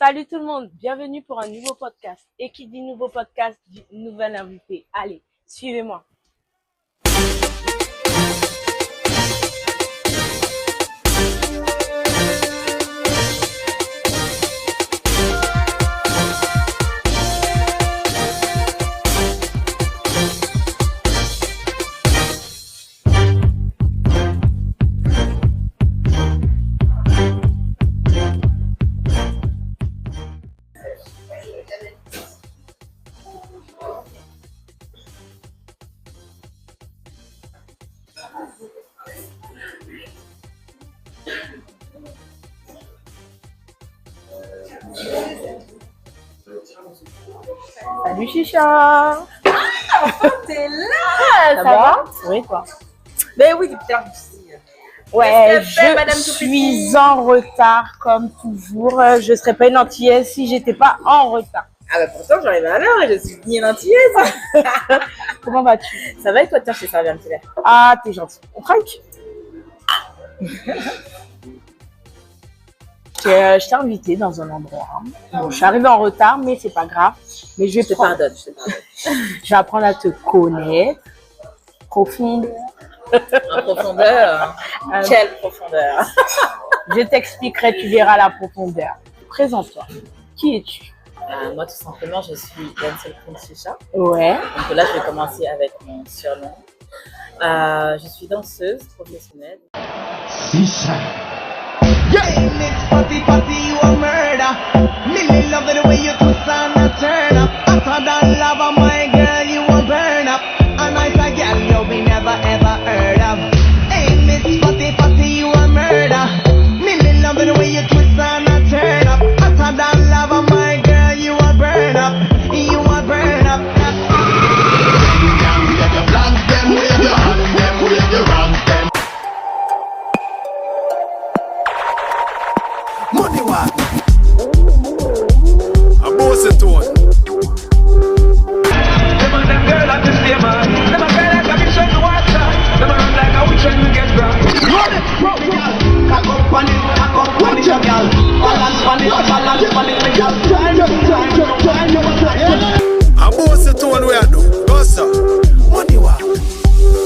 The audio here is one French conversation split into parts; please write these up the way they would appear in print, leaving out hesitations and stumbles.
Salut tout le monde, bienvenue pour un nouveau podcast. Et qui dit nouveau podcast dit nouvel invité. Allez, suivez-moi. Salut Chicha. T'es là, Ça va? Oui, toi? Ben oui, depuis tard, Ouais, Qu'est-ce qu'elle fait, Madame je Toupiti? suis en retard comme toujours. Je serais pas une antillaise si j'étais pas en retard. Ah bah pourtant j'arrive à l'heure et je suis ni une antillaise. Comment vas-tu? Ça va et toi, tiens, je t'ai servi un petit verre. Ah, t'es gentil. On trinque. Je t'ai invité dans un endroit. Bon, je suis arrivée en retard, mais c'est pas grave. Mais Je te pardonne, je te pardonne. je vais apprendre à te connaître. Profonde. En profondeur. Quelle profondeur. Je t'expliquerai, tu verras la profondeur. Présente-toi. Qui es-tu? Moi, tout simplement, je suis Denzel Prince Chicha. Ouais. Donc là, je vais commencer avec mon surnom. Je suis danseuse professionnelle. Chicha. Hey, Miss Fatty Fatty, you a murder. Millie love the way you twist and a turn up. Hotter than lava, my girl, you a burn up. A nice a girl you be never ever heard of. Hey, Miss Fatty Fatty, you a murder. Millie love the way you twist and a turn up. Hotter than lava, my girl, you a burn up. You a burn up. Money what? A boss it on. Them and them girl at the same man. Them a girl like a fish on the water. Them a run like a witch when you get drunk. Run it, cock up on it, girl. Balance on it, girl. A boss it on where I do. Go sir. Money what?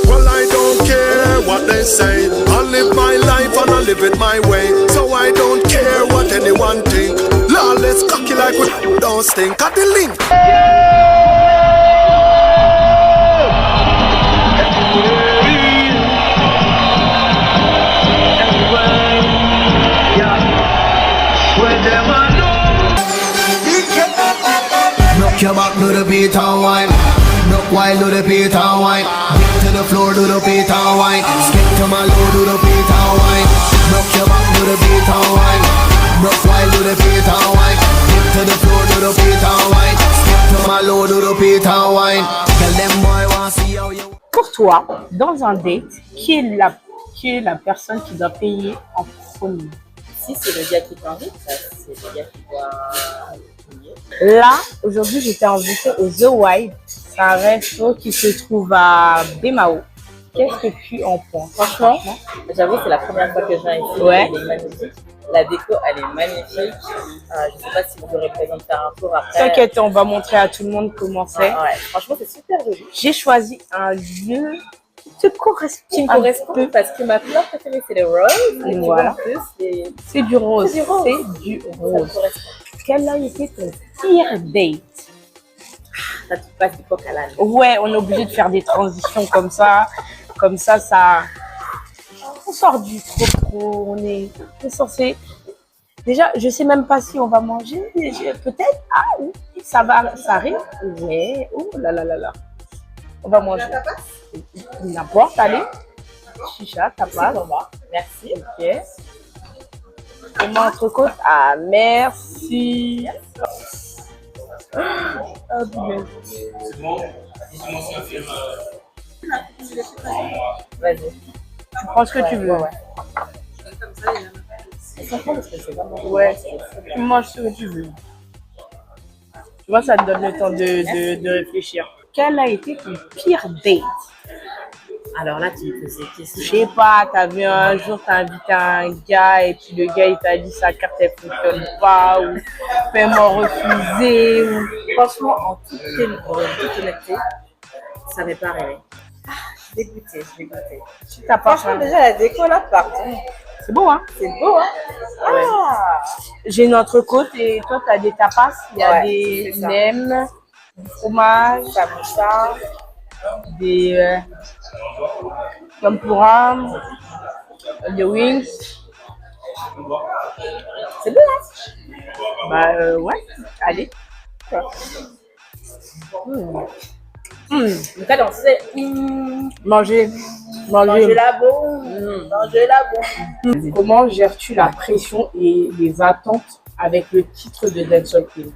Well, I don't care what they say. I live my life and I live it my way. So I don't care what anyone think. Lawless cocky like we don't stink at the link. Knock your back to the beat and wine. Knock while to the beat and wine. Get to the floor to the beat and wine. Skip to my low to the beat and wine. Knock your back to the beat and wine. Knock while to the beat and wine. Get to the floor to the beat and wine. Skip to my low to the beat and wine. Tell them boy want see how you. Pour toi, dans un date, qui est la personne qui doit payer en premier? Si c'est le gars qui t'invite, c'est le gars qui doit payer. Là, aujourd'hui, j'étais invitée au The Wild. C'est un resto qui se trouve à Bémao. Qu'est-ce que tu en penses? Franchement, j'avoue, c'est la première fois que je viens ici. Ouais. Elle est magnifique. La déco, elle est magnifique. Je ne sais pas si vous aurez présent de faire un tour après. T'inquiète, on va montrer à tout le monde comment c'est. Ouais, franchement, c'est super joli. J'ai choisi un lieu qui te correspond. Qui me un correspond peu. parce que ma couleur préférée, c'est le rose. Et tu vois, Voilà. en plus, C'est du rose. C'est du rose. C'est du ça me rose. correspond. Quel a été ton pire date? Ça te passe du coq à l'âne. Ouais, on est obligé de faire des transitions comme ça. Comme ça, on sort du trop. On est censé. Déjà, je sais même pas si on va manger. Peut-être. Ah oui, ça arrive. Ouais. Oh là là là là. On va manger. N'importe, allez. Chicha, tapas. Pour moi. Merci. Ok. Et moi, entrecôte. Ah, merci. Ah, bien. Vas-y. Tu prends ce que tu veux. Ouais. Ils sont bons parce que c'est vraiment. Ouais, tu manges ce que tu veux. Tu vois, ça te donne le temps de réfléchir. Quel a été ton pire date? Alors là, tu me poses des Je questions. sais pas, t'as vu un jour, t'as invité un gars et puis le gars il t'a dit sa carte elle fonctionne pas ou paiement refusé ou... Franchement, en toute honnêteté, ça m'est pas arrivé. Je suis dégoûtée, je suis dégoûtée. T'as pas Franchement, fait. déjà, la déco là, pardon. C'est beau, hein? C'est beau, hein? Ah! J'ai une entrecôte et toi t'as des tapas, il y a Ouais, des c'est ça. nems, du fromage, Samoussa. des tempura, des wings. C'est beau, hein? Bah ouais, allez. Donc, à danser. Manger. Manger la bombe. Manger la bombe. Comment gères-tu la pression et les attentes avec le titre de Dancehall Queen?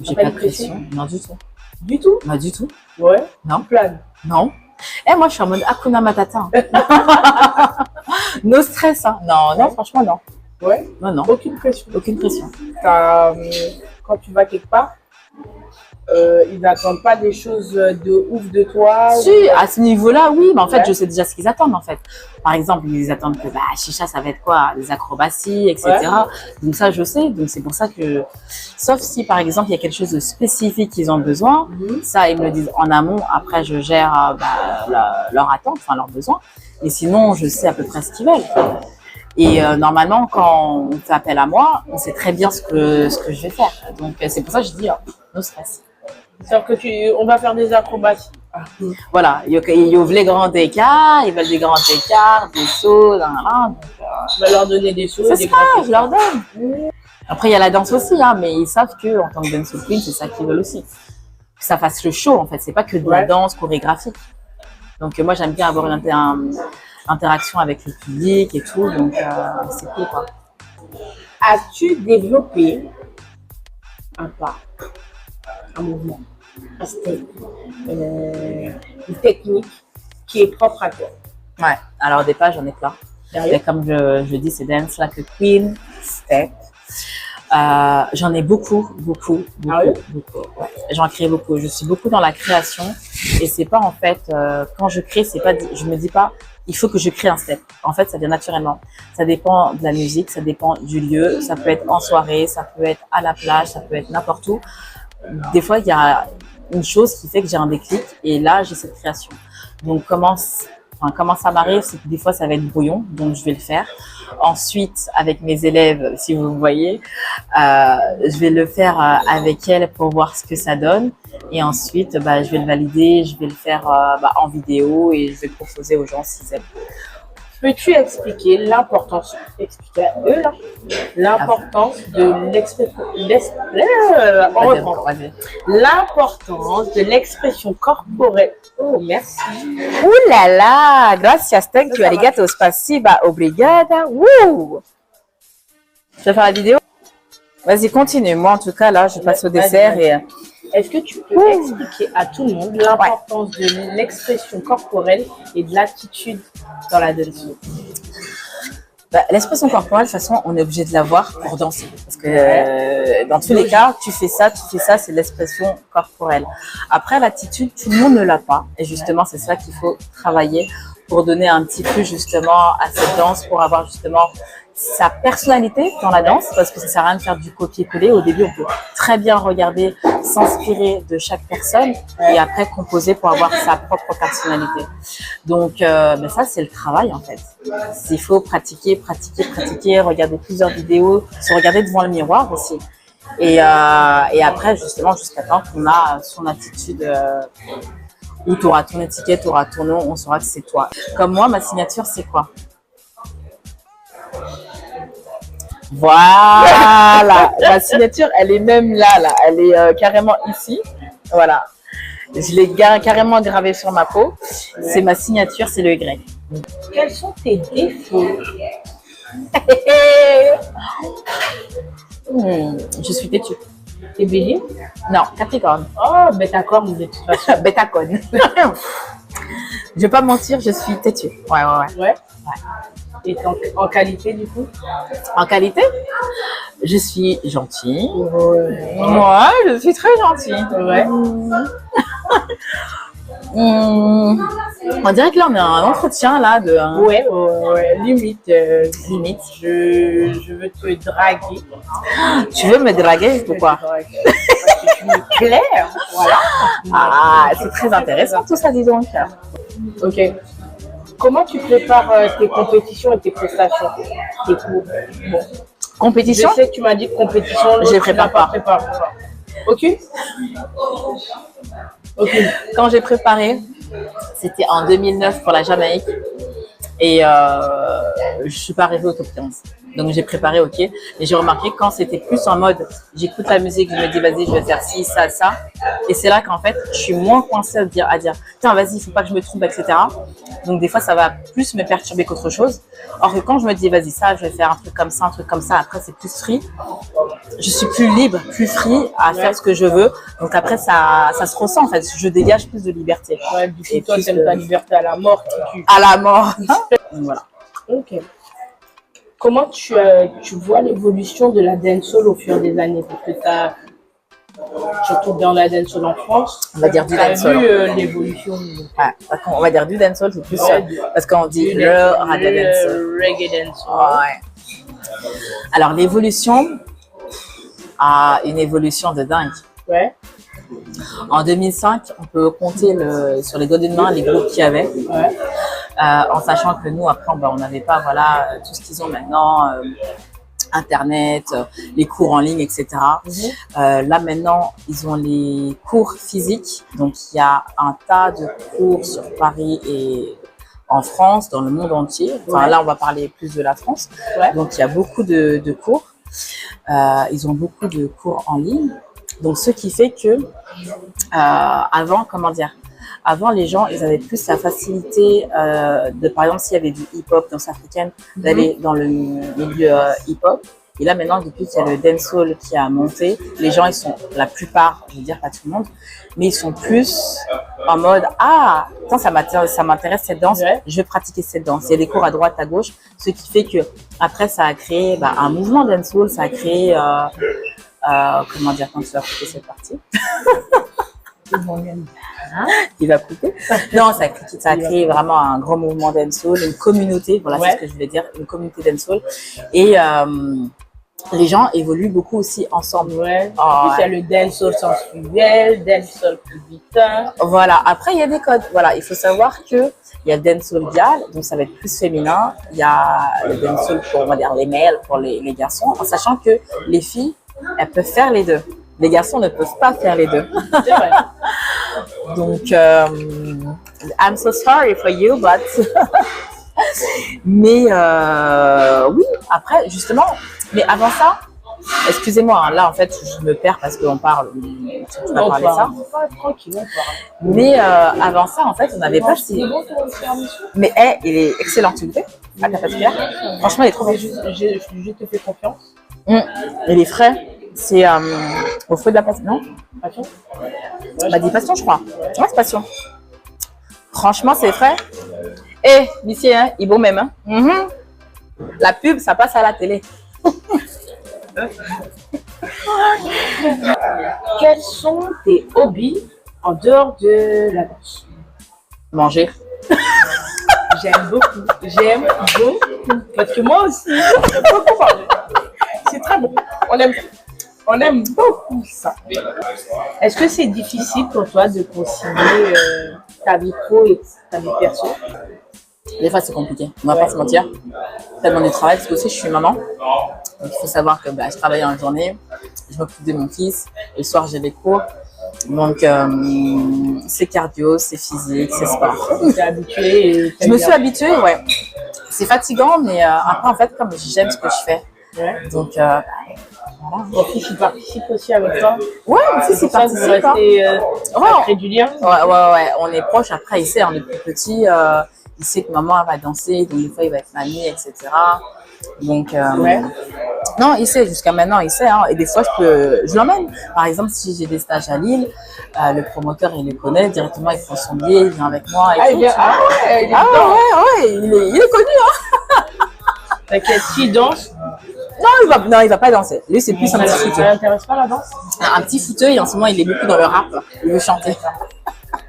J'ai pas pas de de pression. Non, du tout. Du tout? Pas du tout. Ouais. Non. Plane. Non. Eh, moi, je suis en mode Hakuna Matata. No stress, hein. Non, non, franchement, non. Ouais. Non, non. Aucune pression. Aucune pression. Quand tu vas quelque part, ils n'attendent pas des choses de ouf de toi. Si, ou- à ce niveau-là, oui, mais en fait, Ouais. je sais déjà ce qu'ils attendent, en fait. Par exemple, ils attendent que, chicha, ça va être quoi? Des acrobaties, etc. Donc ça, je sais. Donc c'est pour ça que, sauf si, par exemple, il y a quelque chose de spécifique qu'ils ont besoin, ça, ils me le disent en amont. Après, je gère leur attente, enfin, leurs besoins. Et sinon, je sais à peu près ce qu'ils veulent. Et normalement, quand on fait appel à moi, on sait très bien ce que je vais faire. Donc c'est pour ça que je dis, no stress. C'est-à-dire on va faire des acrobaties. Voilà, ils ouvrent les grands écarts, ils veulent des grands écarts, des sauts, donc, On va leur donner des choses. c'est ça, je leur donne. Après, il y a la danse aussi, hein, mais ils savent que en tant que dancehall queen, c'est ça qu'ils veulent aussi. Que ça fasse le show, en fait, c'est pas que de la Ouais. danse chorégraphique. Donc moi, j'aime bien avoir une interaction avec le public et tout, donc c'est cool, quoi. As-tu développé un pas, un mouvement, un step, une technique qui est propre à toi? Ouais, alors des pas, j'en ai plein. Sérieux? Mais comme je dis, c'est dance like a queen, step. J'en ai beaucoup. Ah oui? Beaucoup. Ouais. J'en crée beaucoup. Je suis beaucoup dans la création et c'est pas en fait quand je crée, c'est pas, je me dis pas, il faut que je crée un step. En fait, ça vient naturellement. Ça dépend de la musique, ça dépend du lieu. Ça peut être en soirée, ça peut être à la plage, ça peut être n'importe où. Des fois, il y a une chose qui fait que j'ai un déclic et là, j'ai cette création. Donc, comment ça m'arrive, c'est que des fois, ça va être brouillon, donc je vais le faire. Ensuite, avec mes élèves, si vous me voyez, je vais le faire avec elles pour voir ce que ça donne. Et ensuite, je vais le valider, je vais le faire en vidéo et je vais le proposer aux gens s'ils aiment. Peux-tu expliquer l'importance, l'importance de l'expression, on reprend. Vas-y. L'importance de l'expression corporelle. Oh, merci. Ouh là là, gracias, thank you, arigato, spasiba, obrigada. Wouh! Tu vas faire la vidéo? Vas-y, continue. Moi, en tout cas, là, je passe au Vas-y, dessert vas-y. et Est-ce que tu peux expliquer à tout le monde l'importance de l'expression corporelle et de l'attitude dans la danse? l'expression corporelle, de toute façon, on est obligé de l'avoir pour danser. Parce que dans tous les cas, tu fais ça, c'est l'expression corporelle. Après, l'attitude, tout le monde ne l'a pas. Et justement, c'est ça qu'il faut travailler pour donner un petit plus justement à cette danse, pour avoir justement sa personnalité dans la danse, parce que ça sert à rien de faire du copier-coller. Au début, on peut très bien regarder, s'inspirer de chaque personne et après composer pour avoir sa propre personnalité. Donc, ça, c'est le travail en fait. Il faut pratiquer, regarder plusieurs vidéos, se regarder devant le miroir aussi. Et après, justement, jusqu'à temps qu'on a son attitude, où tu auras ton étiquette, tu auras ton nom, on saura que c'est toi. Comme moi, ma signature, c'est quoi? Voilà, la signature, elle est même là, elle est carrément ici. Voilà, je l'ai carrément gravée sur ma peau. C'est ma signature, c'est le Y. Quels sont tes défauts? Je suis têtue. T'es Bélier? Non, Capricorne. Oh, Bêta-corne de toute façon. Bêta-corne. Je vais pas mentir, je suis têtue. Ouais. Ouais. Et en qualité, du coup? En qualité, je suis gentille. Ouais. Moi, je suis très gentille. Ouais. On dirait que là, on est en entretien, là, de... Ouais, limite. Limite. Je veux te draguer. Tu veux me draguer? Pourquoi? Parce que tu me plais, voilà. Ah, c'est très intéressant tout ça, dis donc. Ok. Comment tu prépares tes compétitions et tes prestations, tes cours? Bon. Compétition? Je sais que tu m'as dit compétition. Je les prépare pas. Ok. Ok. Quand j'ai préparé, c'était en 2009 pour la Jamaïque. Et je suis pas arrivée au top 15. Donc j'ai préparé, ok. Et j'ai remarqué que quand c'était plus en mode, j'écoute la musique, je me dis vas-y, je vais faire ci, ça, ça. Et c'est là qu'en fait, je suis moins coincée à dire tiens, vas-y, il faut pas que je me trompe, etc. Donc des fois, ça va plus me perturber qu'autre chose. Or que quand je me dis vas-y, ça, je vais faire un truc comme ça, après c'est plus free. Je suis plus libre, plus free à faire ce que je veux. Donc après, ça se ressent en fait. Je dégage plus de liberté. Ouais, du coup, toi, t'aimes ta liberté à la mort. À la mort. Donc, voilà. Ok. Comment tu vois l'évolution de la dancehall au fur des années? Parce que tu as, surtout dans la dancehall en France, On va dire du tu as dancehall. vu l'évolution. Ouais, on va dire du dancehall, c'est plus Ouais, parce qu'on dit le radio dancehall. reggae dancehall. Ouais. Alors l'évolution a une évolution de dingue. Ouais. En 2005, on peut compter sur les doigts d'une main les groupes qu'il y avait, Ouais. en sachant que nous après on n'avait pas voilà tout ce qu'ils ont maintenant, Internet, les cours en ligne, etc. Là maintenant, ils ont les cours physiques, donc il y a un tas de cours sur Paris et en France, dans le monde entier. Enfin Ouais. là, on va parler plus de la France. Ouais. Donc il y a beaucoup de cours. Ils ont beaucoup de cours en ligne. Donc, ce qui fait que avant, avant les gens, ils avaient plus la facilité de, par exemple, s'il y avait du hip-hop danse africaine, d'aller dans le milieu hip-hop. Et là, maintenant, depuis qu'il y a le dancehall qui a monté, les gens, ils sont, la plupart, je veux dire pas tout le monde, mais ils sont plus en mode ah, attends, ça m'intéresse cette danse, Ouais. je vais pratiquer cette danse. Il y a des cours à droite, à gauche, ce qui fait que après, ça a créé un mouvement dancehall, ça a créé comment dire quand tu vas couper cette partie il va couper. Non, ça a créé vraiment un grand mouvement dancehall, une communauté, voilà, Ouais. c'est ce que je voulais dire, une communauté dancehall. Et les gens évoluent beaucoup aussi ensemble. Ouais. Oh, En plus, il y a le dancehall sensuel, dancehall plus vitin. Voilà, après il y a des codes. Voilà, il faut savoir que il y a le dancehall girl, donc ça va être plus féminin. Il y a le dancehall pour, on va dire, les mâles, pour les garçons, en sachant que les filles, elles peuvent faire les deux. Les garçons ne peuvent pas faire les deux. C'est vrai. Donc, I'm so sorry for you, but... Mais oui, après, justement, mais avant ça, excusez-moi, hein, là, en fait, je me perds parce qu'on parle, tu vas parler ça. Tranquille, on parle. Mais avant ça, en fait, on n'avait pas... Mais il est excellent, tu le fais, à ta pâtissière. Franchement, il est trop bon. Je te fais confiance. Il est frais. C'est au fruit de la passion, non? Passion. Bah, dit passion, je crois. Ouais, c'est passion. Franchement, c'est frais. Eh, d'ici, hein, il est beau même. Hein. La pub, ça passe à la télé. Quels sont tes hobbies en dehors de la danse? Manger. J'aime beaucoup. Parce que moi aussi, j'aime beaucoup manger. C'est très bon. On aime beaucoup ça. Est-ce que c'est difficile pour toi de concilier ta vie pro et ta vie perso? Des fois, c'est compliqué. On va pas se mentir. Tellement de travail, parce que aussi, je suis maman. Donc, il faut savoir que je travaille en journée. Je m'occupe de mon fils. Et le soir, j'ai des cours. Donc, c'est cardio, c'est physique, c'est sport. T'es habituée. Je me suis habituée, ouais. C'est fatigant, mais après, en fait, comme j'aime ce que je fais. Ouais. Donc, voilà. Ton fils, il participe aussi avec toi? Ouais, mon fils, il Ça, vous participe. Hein. restez, ça crée du lien? Ouais. On est proches. Après, il sait, on est plus petit. Il sait que maman elle va danser, donc des fois, il va être mamie, etc. Donc, Ouais. non, il sait, jusqu'à maintenant, il sait. Hein. Et des fois, je l'emmène. Par exemple, si j'ai des stages à Lille, le promoteur, il le connaît. Directement, il prend son billet, il vient avec moi. Et tout, tu vois. Ouais, il est Ah dedans. ouais, il est connu. Hein. T'inquiète, s'il danse, Non, il va pas danser. Lui, c'est plus un petit ça fouteux. l'intéresse pas la danse? Un petit fouteux, et en ce moment, il est beaucoup dans le rap. Il veut chanter.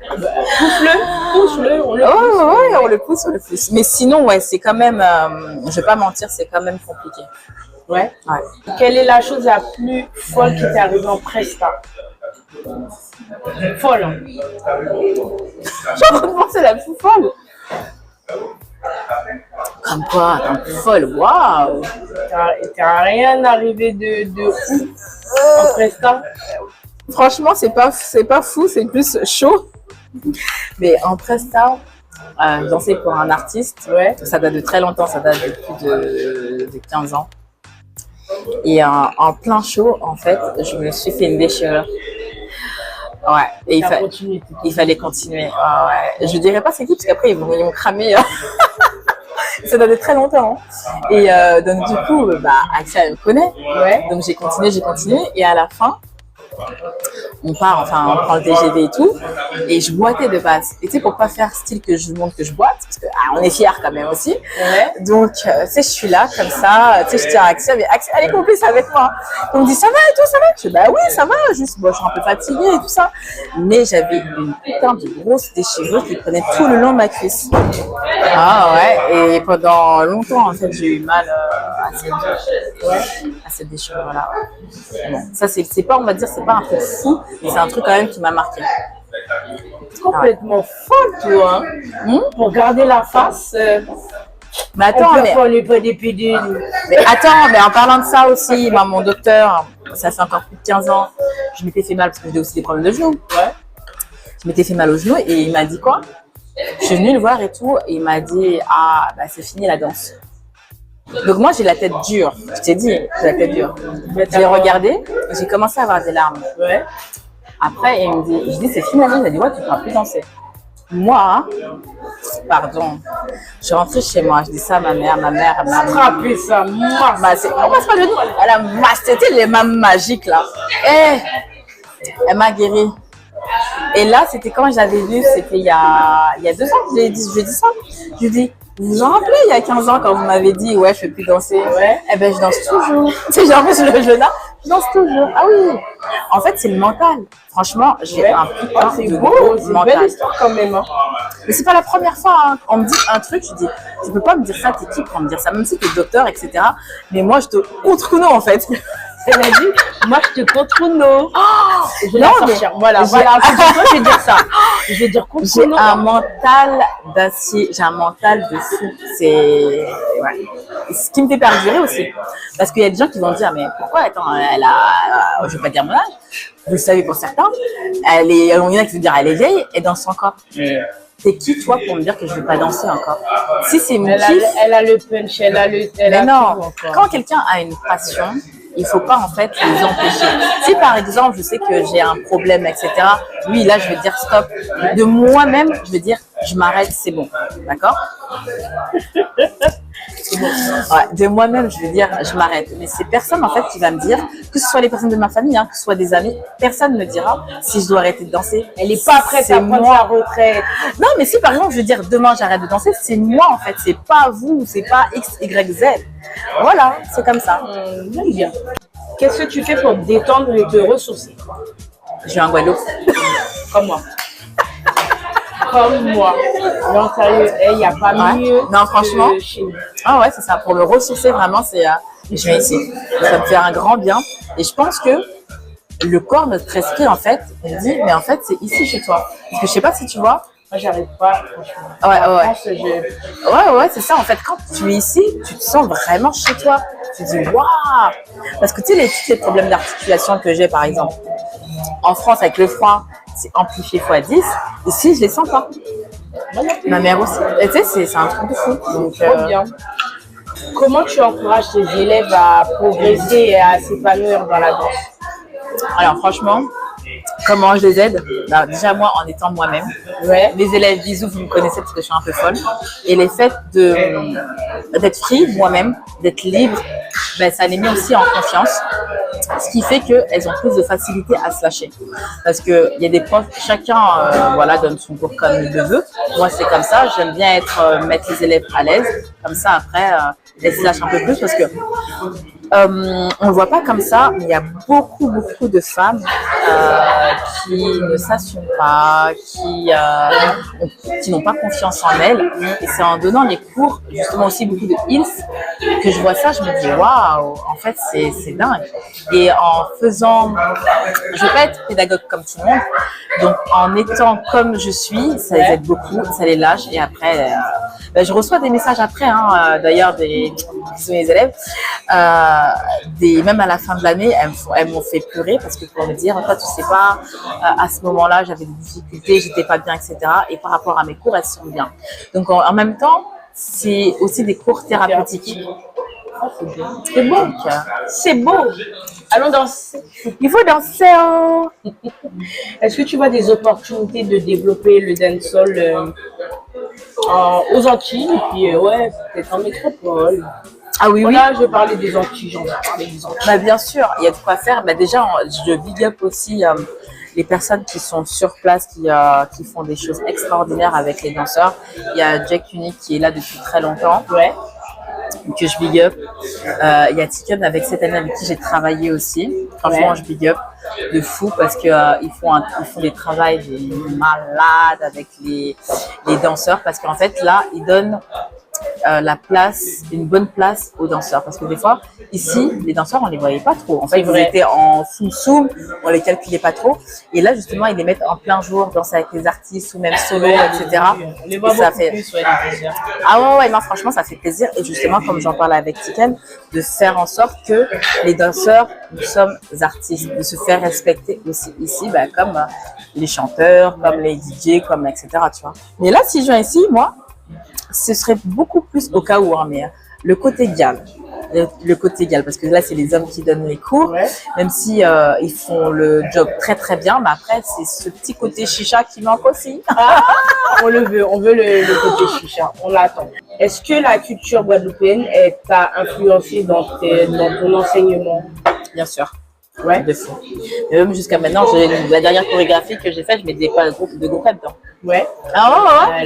Pousse-le, on le Ouais, pousse. ouais, on le pousse, on le pousse. Mais sinon, ouais, c'est quand même, je vais pas mentir, c'est quand même compliqué. Ouais. Ouais. Quelle est la chose la plus folle qui t'est arrivée en Presta? Folle. Hein. Je suis en train de penser la plus folle. Comme quoi, la plus folle, waouh. T'as rien arrivé de fou en Presta? Franchement, c'est pas fou, c'est plus chaud. Mais en Presta, danser pour un artiste, Ouais. ça date de très longtemps, ça date de plus de 15 ans. Et en plein show, en fait, je me suis fait une déchirure. Ouais, et T'as continué. il fallait continuer. Ah ouais. Je dirais pas c'est qui, parce qu'après, ils m'ont cramé. Ça date de très longtemps. Hein. Et donc, du coup, Axel me connaît. Ouais. Donc, j'ai continué. Et à la fin, on part, enfin, on prend le TGV et tout. Et je boitais de base. Et tu sais, pour pas faire style que je montre que je boite, parce que on est fiers quand même aussi. Ouais. Donc, tu sais, je suis là, comme ça. Tu sais, je tiens à Axel, mais Axel, elle est complice avec moi. On me dit, ça va et tout, ça va? Je dis, bah oui, ça va. Juste, bon, je suis un peu fatiguée et tout ça. Mais j'avais une putain de grosse déchirure qui prenait tout le long de ma cuisse. Ah ouais. Et pendant longtemps, en fait, j'ai eu mal à cette déchirure-là. Bon, ça, c'est pas, on va dire, c'est pas un truc fou, mais c'est un truc quand même qui m'a marqué. Complètement folle, toi. Hein. Pour garder la face. Mais attends, on n'est pas des pédales. mais en parlant de ça aussi, moi, mon docteur, ça fait encore plus de 15 ans, je m'étais fait mal parce que j'ai aussi des problèmes de genoux. Ouais. Je m'étais fait mal au genou et il m'a dit quoi? Je suis venue le voir et tout, et il m'a dit, ah, bah, c'est fini la danse. Donc moi, j'ai la tête dure. Je t'ai dit, j'ai la tête dure. Je l'ai regardé, j'ai commencé à avoir des larmes. Ouais. Après, il me dit, je dis, c'est fini la danse. Il a dit, ouais, tu ne pourras plus danser. Moi, pardon, je suis rentrée chez moi, je dis ça à ma mère m'a Frapper ça, massé. On passe pas le nom. Elle a massé, c'était les mamans magiques là. Elle m'a guérie. Et là, c'était quand je l'avais vu, c'était il y a 2 ans que je dis ça. Je lui dis, vous vous en rappelez, il y a 15 ans, quand vous m'avez dit, ouais, je ne fais plus danser. Ouais. Eh ben, je danse toujours. Tu sais, j'ai un peu sur le genou, je danse toujours. Ah oui. En fait, c'est le mental. Franchement, j'ai un putain c'est de beau, gros c'est une mental. belle histoire quand même. Hein. Mais c'est pas la première fois. Hein. On me dit un truc, je dis, tu peux pas me dire ça, t'es qui pour me dire ça, même si t'es docteur, etc. Mais moi, je te contre non, en fait. Elle a dit, moi je te contrôle non. Je vais Non, la sortir. mais Voilà. Je vais dire ça. Je vais dire J'ai contrôle non. un mental d'acier, j'ai un mental de fou. C'est ouais. Ce qui me fait perdurer aussi. Parce qu'il y a des gens qui vont dire, mais pourquoi, attends, elle a, je vais pas dire mon âge, vous le savez pour certains, il y en a qui vont dire, elle est vieille, elle danse encore. Mais t'es qui, toi, pour me dire que je vais pas danser encore? Si c'est mon kiff. Elle a le punch, elle a le. Mais non, quand quelqu'un a une passion, il faut pas en fait les empêcher. Si par exemple je sais que j'ai un problème, etc., oui, là je vais dire stop. De moi-même, je vais dire je m'arrête, c'est bon. D'accord? Ouais, de moi-même, je vais dire je m'arrête. Mais c'est personne en fait qui va me dire, que ce soit les personnes de ma famille, hein, que ce soit des amis, personne ne me dira si je dois arrêter de danser. Elle est pas prête à prendre sa retraite. Non, mais si par exemple je veux dire demain j'arrête de danser, c'est moi en fait, c'est pas vous, c'est pas X, Y, Z. Voilà, c'est comme ça. J'aime bien. Qu'est-ce que tu fais pour te détendre et te ressourcer? Je suis en Guadeloupe. Comme moi. Comme moi. Non, sérieux, il n'y a pas mieux. Non, franchement. que chez nous. Ah ouais, c'est ça. Pour me ressourcer, vraiment, c'est. Je vais ici. Ça me fait un grand bien. Et je pense que le corps, notre esprit, en fait, il dit, mais en fait, c'est ici chez toi. Parce que je sais pas si tu vois. Moi, j'arrive pas, franchement. Ouais, c'est ça. En fait, quand tu es ici, tu te sens vraiment chez toi. Tu te dis, waouh! Parce que tu sais, tous les problèmes d'articulation que j'ai, par exemple, en France, avec le froid, c'est amplifié x10. Ici, je les sens pas. Ma mère aussi. Et tu sais, c'est un truc de fou. Donc, Trop bien. Comment tu encourages tes élèves à progresser et à s'épanouir dans la danse? Alors, franchement, comment je les aide? Ben, déjà, moi, en étant moi-même. Ouais. Les élèves, bisous, vous me connaissez parce que je suis un peu folle. Et les faits d'être free, moi-même, d'être libre, ben, ça les met aussi en confiance. Ce qui fait qu'elles ont plus de facilité à se lâcher. Parce qu'il y a des profs, chacun voilà, donne son cours comme il le veut. Moi, c'est comme ça. J'aime bien mettre les élèves à l'aise. Comme ça, après, elles se lâchent un peu plus parce que On le voit pas comme ça, mais il y a beaucoup de femmes qui ne s'assument pas, qui n'ont pas confiance en elles. Et c'est en donnant les cours, justement aussi beaucoup de heels, que je vois ça, je me dis waouh, en fait c'est dingue. Et en faisant, je veux pas être pédagogue comme tout le monde, donc en étant comme je suis, ça les aide beaucoup, ça les lâche. Et après, je reçois des messages après, d'ailleurs qui sont mes élèves. Même à la fin de l'année, elles m'ont fait pleurer parce que pour me dire, toi tu sais pas, à ce moment-là j'avais des difficultés, j'étais pas bien, etc. Et par rapport à mes cours, elles sont bien. Donc en même temps, c'est aussi des cours thérapeutiques. C'est beau. C'est beau. Allons danser. Il faut danser. Hein. Est-ce que tu vois des opportunités de développer le dancehall aux Antilles et puis peut-être en métropole? Ah oui, Là, je vais parler des Antilles, j'en ai parlé des Antilles. Bah, bien sûr, il y a de quoi faire. Bah, déjà, je big up aussi les personnes qui sont sur place, qui font des choses extraordinaires avec les danseurs. Il y a Jack Unique qui est là depuis très longtemps, que je big up. Il y a Tiken avec cette année avec qui j'ai travaillé aussi. Franchement, je big up de fou parce que ils font des travails des malades avec les danseurs parce qu'en fait là, ils donnent une bonne place aux danseurs parce que des fois ici les danseurs on les voyait pas trop, en fait ils étaient en soum, on les calculait pas trop et là justement ils les mettent en plein jour, danser avec les artistes ou même solo, etc. On les voit ça beaucoup fait plus, non franchement ça fait plaisir et justement comme j'en parlais avec Tiken, de faire en sorte que les danseurs, nous sommes artistes, de se faire respecter aussi ici comme les chanteurs, comme les DJ, comme etc. tu vois. Mais là si je viens ici, moi ce serait beaucoup plus au cas où, mais le côté égal. Le côté égal, parce que là, c'est les hommes qui donnent les cours, même si ils font le job très très bien, mais après, c'est ce petit côté chicha qui manque aussi. On le veut, on veut le côté chicha, on l'attend. Est-ce que la culture guadeloupéenne t'a influencé dans ton enseignement? Bien sûr. Ouais. De fou. Et même jusqu'à maintenant, la dernière chorégraphie que j'ai faite, je mettais pas de groupe dedans. Ouais. Ah,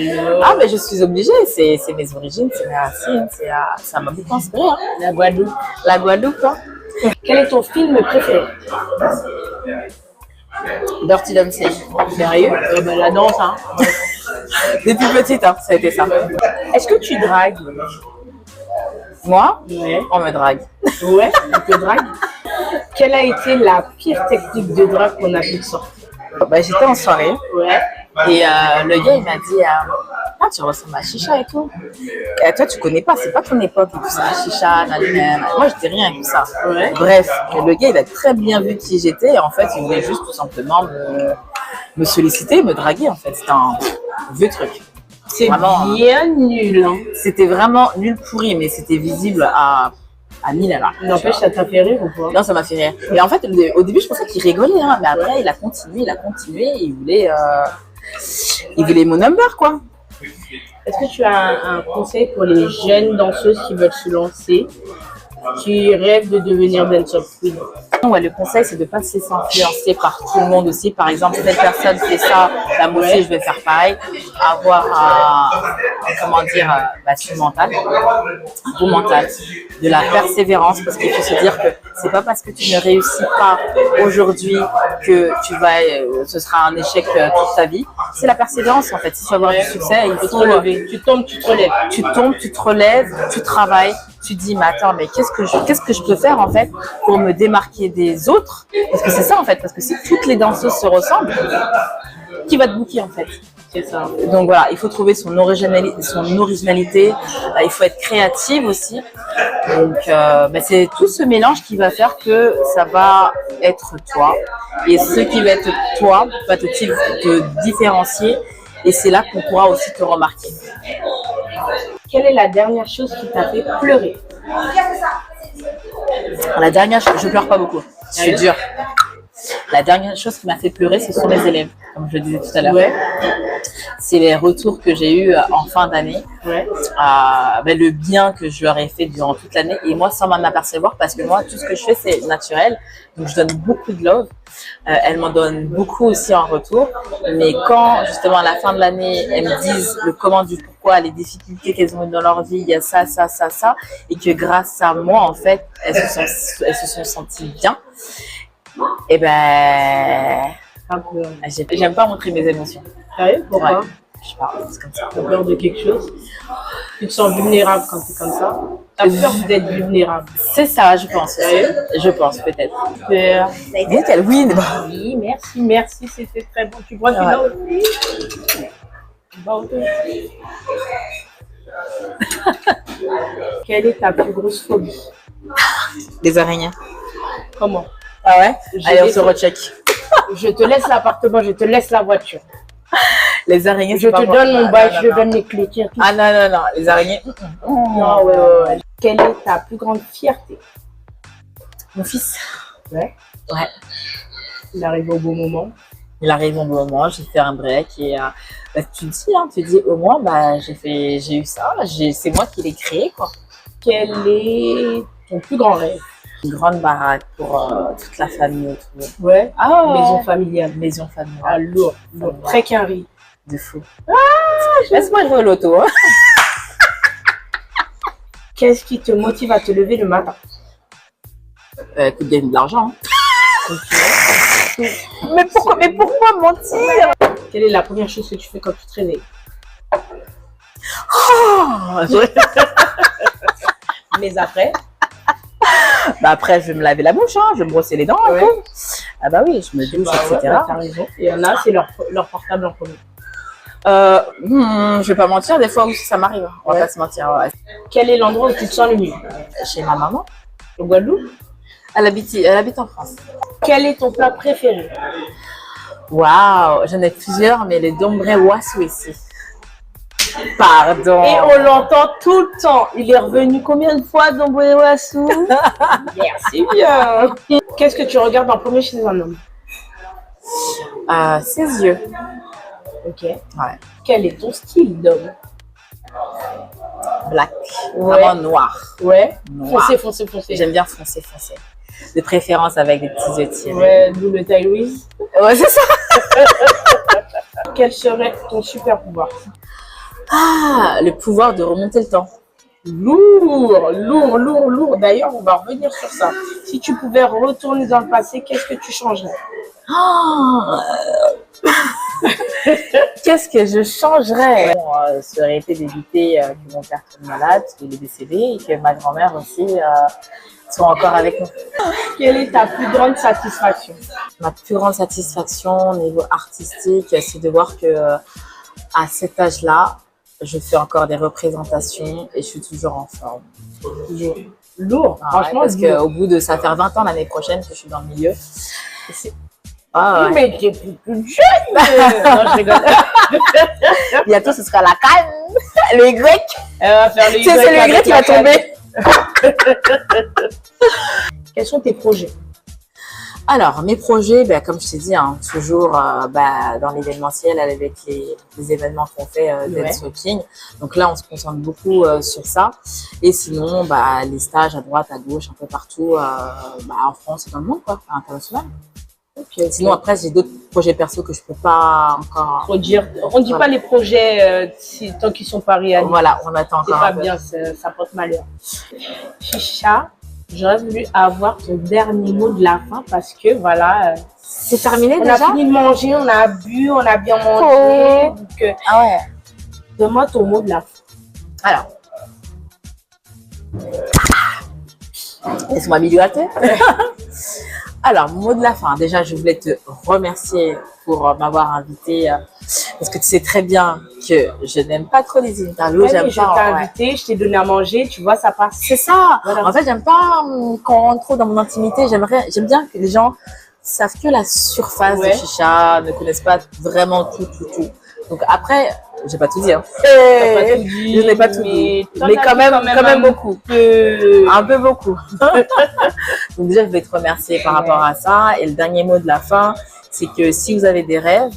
mais je suis obligée. C'est mes origines, c'est mes racines. Ça m'a beaucoup inspiré. Hein. La Guadeloupe. La Guadeloupe. Hein. Quel est ton film préféré? Dirty Dancing. Sérieux? La danse, hein. Depuis petite, ça a été ça. Est-ce que tu dragues? Moi? Ouais. On me drague. Ouais, on te drague. Quelle a été la pire technique de drague qu'on a pu te sortir? J'étais en soirée. Ouais. Et le gars, il m'a dit tu ressembles à Chicha et tout. Et toi, tu connais pas, c'est pas ton époque, tout ça, Chicha, nanana. Moi, je dis rien avec tout ça. Ouais. Bref, le gars, il a très bien vu qui j'étais. Et en fait, il voulait juste tout simplement me solliciter, me draguer, en fait. C'était un vieux truc. C'est vraiment bien nul. Hein. C'était vraiment nul pourri, mais c'était visible à 1000 à l'heure. N'empêche, ça t'a fait rire ou pas? Non, ça m'a fait rire. Mais en fait, au début, je pensais qu'il rigolait, mais après, il a continué. Il voulait mon number, quoi. Est-ce que tu as un conseil pour les jeunes danseuses qui veulent se lancer, qui rêvent de devenir dancer queen? Ouais, le conseil, c'est de ne pas se laisser influencer par tout le monde aussi. Par exemple, cette personne fait ça, moi aussi, je vais faire pareil. Avoir ce mental, un bon mental, de la persévérance, parce qu'il faut se dire que c'est pas parce que tu ne réussis pas aujourd'hui que ce sera un échec toute ta vie. C'est la persévérance, en fait. Si tu veux avoir du succès, il faut te relever. Tu tombes, tu te relèves. Tu tombes, tu te relèves, tu travailles. Tu te dis, mais attends, mais qu'est-ce que je peux faire, en fait, pour me démarquer des autres? Parce que c'est ça, en fait. Parce que si toutes les danseuses se ressemblent, qui va te booker, en fait? C'est ça. Donc voilà, il faut trouver son originalité. Il faut être créative aussi. Donc, c'est tout ce mélange qui va faire que ça va être toi. Et ce qui va être toi va te différencier. Et c'est là qu'on pourra aussi te remarquer. Quelle est la dernière chose qui t'a fait pleurer? La dernière chose, je pleure pas beaucoup. Je suis dure. La dernière chose qui m'a fait pleurer, ce sont les élèves, comme je le disais tout à l'heure. Ouais. C'est les retours que j'ai eus en fin d'année. Ouais. Le bien que je leur ai fait durant toute l'année. Et moi, sans m'en apercevoir, parce que moi, tout ce que je fais, c'est naturel. Donc, je donne beaucoup de love. Elles m'en donnent beaucoup aussi en retour. Mais quand, justement, à la fin de l'année, elles me disent le comment du pourquoi pourquoi les difficultés qu'elles ont eues dans leur vie, il y a ça, ça, ça, ça, et que grâce à moi, en fait, elles se sont senties bien. Et ben, j'aime pas montrer mes émotions. Sérieux? Pourquoi? Ouais. Je parle, c'est comme ça. T'as peur de quelque chose? Tu te sens vulnérable quand t'es comme ça? T'as peur d'être vulnérable? C'est ça, je pense. Je pense, peut-être. Super. Bien qu'elle win. Oui, merci, c'était très bon. Tu bois du vin aussi? Tu bois aussi? Quelle est ta plus grosse phobie? Des araignées. Comment? Ah ouais? Allez, on des- se recheck. Je te laisse l'appartement, je te laisse la voiture. Les araignées, Je c'est te pas moi. donne mon Ah, badge, non, je non, donne les clés. Tiens, tout. Ah non, non, non, les araignées. Non, ouais. Quelle est ta plus grande fierté? Mon fils. Ouais. Ouais. Il arrive au bon moment. Il arrive au bon moment, j'ai fait un break et bah, tu te dis, hein, au moins, bah, j'ai eu ça, c'est moi qui l'ai créé, quoi. Quel est ton plus grand rêve? Une grande baraque pour toute la famille autour. Ouais. Ah, Maison familiale. Maison familiale. Ah, lourd. Très carré. De fou. Laisse-moi jouer au loto. Hein. Qu'est-ce qui te motive à te lever le matin? Écoute, gagner de l'argent. Hein. mais pourquoi mentir? Quelle est la première chose que tu fais quand tu te réveilles? Mais après, bah après, je vais me laver la bouche, hein, je vais me brosser les dents. Ouais. Un peu. Ah bah oui, je me douche, etc. T'as raison. Il y en a, c'est leur portable en premier. Je vais pas mentir, des fois aussi ça m'arrive. On va pas se mentir. Ouais. Quel est l'endroit où tu te sens le mieux? Chez ma maman, Au Guadeloupe? elle habite en France. Quel est ton plat préféré? Waouh, j'en ai plusieurs, mais les dombrés wassou ici. Pardon. Et on l'entend tout le temps. Il est revenu combien de fois dans Boéwassou? Merci bien. Qu'est-ce que tu regardes en premier chez un homme? Ses yeux. Ok. Ouais. Quel est ton style d'homme? Black. Ouais. Vraiment noir. Ouais. Noir. Foncé. J'aime bien foncé. De préférence avec des petits yeux tirés. Ouais, d'où le taille Louise. Ouais, c'est ça. Quel serait ton super pouvoir? Ah, le pouvoir de remonter le temps. Lourd. D'ailleurs, on va revenir sur ça. Si tu pouvais retourner dans le passé, qu'est-ce que tu changerais? Qu'est-ce que je changerais? Ça aurait été d'éviter que mon père tombe malade, parce qu'il est décédé, et que ma grand-mère aussi soit encore avec nous. Quelle est ta plus grande satisfaction? Ma plus grande satisfaction au niveau artistique, c'est de voir que à cet âge-là, je fais encore des représentations et je suis toujours en forme. Lourd. Franchement, parce qu'au bout de ça faire 20 ans l'année prochaine que je suis dans le milieu. Ah, ouais. Mais t'es plus jeune. Non, je rigole. Bientôt, ce sera la canne, le Y. Elle va faire le Y. C'est le Y qui va tomber. Quels sont tes projets? Alors, mes projets, comme je t'ai dit, hein, toujours dans l'événementiel avec les événements qu'on fait Dance Walking. Donc là, on se concentre beaucoup sur ça. Et sinon, les stages à droite, à gauche, un peu partout, en France et dans le monde, quoi, à l'international. Okay. Sinon, après, j'ai d'autres projets perso que je peux pas encore. On dit pas les projets tant qu'ils sont pas réalisés. Voilà, on attend encore. C'est pas bien, ça porte malheur. Chicha, j'aurais voulu avoir ton dernier mot de la fin parce que voilà. C'est terminé on déjà? On a fini de manger, on a bu, on a bien mangé. Donc, ah ouais. Donne-moi ton mot de la fin. Alors. Laisse-moi m'hydrater. Alors, mot de la fin. Déjà, je voulais te remercier pour m'avoir invité parce que tu sais très bien que je n'aime pas trop les interviews. Ouais, je t'ai invité, je t'ai donné à manger, tu vois, ça passe. C'est ça. Voilà. En fait, j'aime pas quand on rentre trop dans mon intimité. J'aime bien que les gens savent que la surface de Chicha, ne connaissent pas vraiment tout. Donc après, j'ai pas tout dit. Hein. Je n'ai pas tout dit, mais quand même beaucoup. Un peu beaucoup. Donc déjà, je voulais te remercier par rapport à ça. Et le dernier mot de la fin, c'est que si vous avez des rêves,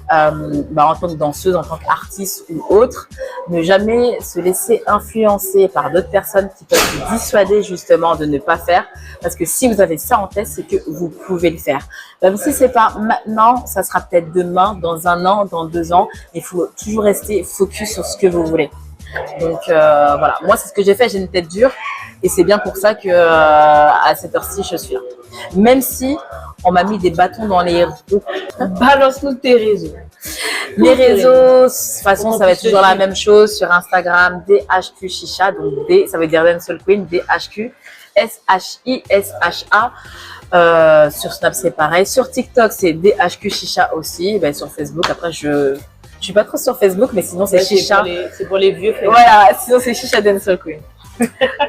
en tant que danseuse, en tant qu'artiste ou autre, ne jamais se laisser influencer par d'autres personnes qui peuvent vous dissuader justement de ne pas faire. Parce que si vous avez ça en tête, c'est que vous pouvez le faire. Même si c'est pas maintenant, ça sera peut-être demain, dans 1 an, dans 2 ans. Il faut toujours rester focus sur ce que vous voulez. Donc voilà, moi c'est ce que j'ai fait, j'ai une tête dure et c'est bien pour ça que à cette heure-ci je suis là. Même si on m'a mis des bâtons dans les roues. Balance-nous tes réseaux. Les réseaux, de toute façon ça va être toujours la même chose sur Instagram, DHQ Chicha, donc D ça veut dire Dancehall Queen, DHQ SHISHA. Sur Snap c'est pareil, sur TikTok c'est DHQ Chicha aussi, ben, sur Facebook après je suis pas trop sur Facebook, mais sinon c'est Chicha. C'est pour les vieux. Voilà, sinon c'est Chicha Dancehall Queen.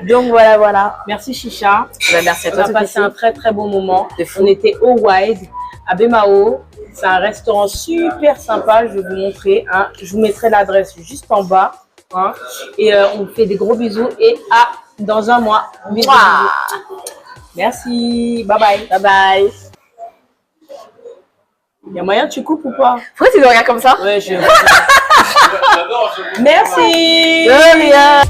Donc voilà. Merci Chicha. Ben, merci à toi. On a passé un très très bon moment. On était au Wide, à Bemao. C'est un restaurant super sympa. Je vais vous montrer. Hein. Je vous mettrai l'adresse juste en bas. Hein. Et on vous fait des gros bisous. Et dans 1 mois. Bisous. Merci. Bye bye. Bye bye. Il y a moyen que tu coupes ou pas? Pourquoi tu me regardes comme ça? Ouais, Merci. De rien.